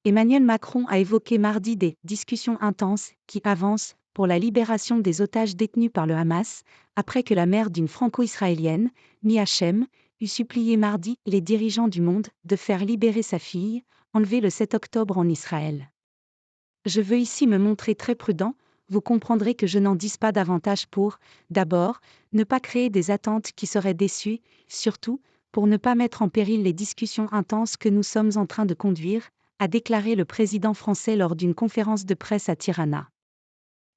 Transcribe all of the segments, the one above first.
Emmanuel Macron a évoqué mardi des discussions intenses qui avancent pour la libération des otages détenus par le Hamas, après que la mère d'une franco-israélienne, Mia Shem, eut supplié mardi les dirigeants du monde de faire libérer sa fille, enlevée le 7 octobre en Israël. Je veux ici me montrer très prudent, vous comprendrez que je n'en dise pas davantage pour, d'abord, ne pas créer des attentes qui seraient déçues, surtout, pour ne pas mettre en péril les discussions intenses que nous sommes en train de conduire, a déclaré le président français lors d'une conférence de presse à Tirana.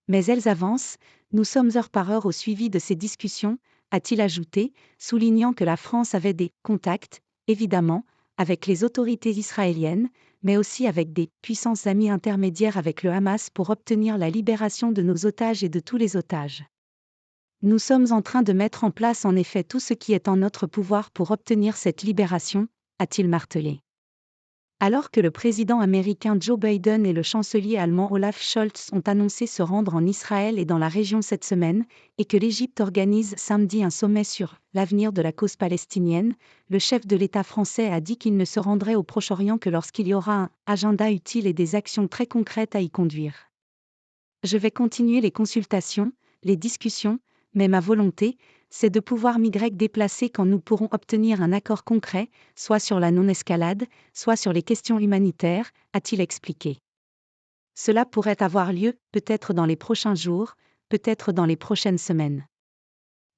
Mais elles avancent, nous sommes heure par heure au suivi de ces discussions, a-t-il ajouté, soulignant que la France avait des contacts, évidemment, avec les autorités israéliennes, mais aussi avec des puissances amies intermédiaires avec le Hamas pour obtenir la libération de nos otages et de tous les otages. Nous sommes en train de mettre en place en effet tout ce qui est en notre pouvoir pour obtenir cette libération, a-t-il martelé. Alors que le président américain Joe Biden et le chancelier allemand Olaf Scholz ont annoncé se rendre en Israël et dans la région cette semaine, et que l'Égypte organise samedi un sommet sur l'avenir de la cause palestinienne, le chef de l'État français a dit qu'il ne se rendrait au Proche-Orient que lorsqu'il y aura un agenda utile et des actions très concrètes à y conduire. Je vais continuer les consultations, les discussions, mais ma volonté, c'est de pouvoir m'y déplacer quand nous pourrons obtenir un accord concret, soit sur la non-escalade, soit sur les questions humanitaires, a-t-il expliqué. Cela pourrait avoir lieu, peut-être dans les prochains jours, peut-être dans les prochaines semaines.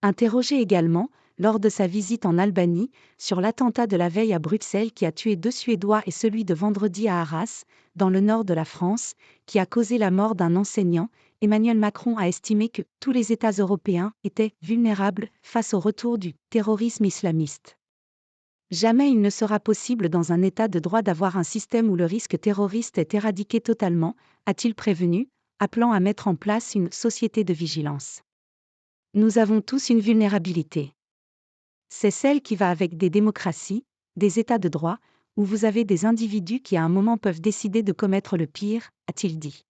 Interrogé également, lors de sa visite en Albanie, sur l'attentat de la veille à Bruxelles qui a tué 2 Suédois et celui de vendredi à Arras, dans le nord de la France, qui a causé la mort d'un enseignant, Emmanuel Macron a estimé que tous les États européens étaient vulnérables face au retour du terrorisme islamiste. Jamais il ne sera possible dans un État de droit d'avoir un système où le risque terroriste est éradiqué totalement, a-t-il prévenu, appelant à mettre en place une société de vigilance. Nous avons tous une vulnérabilité. C'est celle qui va avec des démocraties, des États de droit, où vous avez des individus qui à un moment peuvent décider de commettre le pire, a-t-il dit.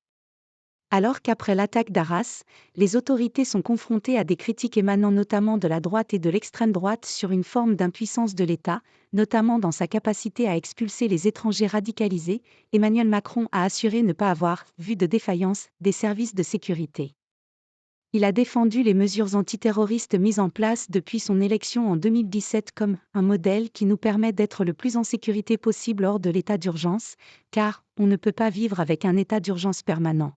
Alors qu'après l'attaque d'Arras, les autorités sont confrontées à des critiques émanant notamment de la droite et de l'extrême droite sur une forme d'impuissance de l'État, notamment dans sa capacité à expulser les étrangers radicalisés, Emmanuel Macron a assuré ne pas avoir vu de défaillance des services de sécurité. Il a défendu les mesures antiterroristes mises en place depuis son élection en 2017 comme un modèle qui nous permet d'être le plus en sécurité possible hors de l'état d'urgence, car on ne peut pas vivre avec un état d'urgence permanent.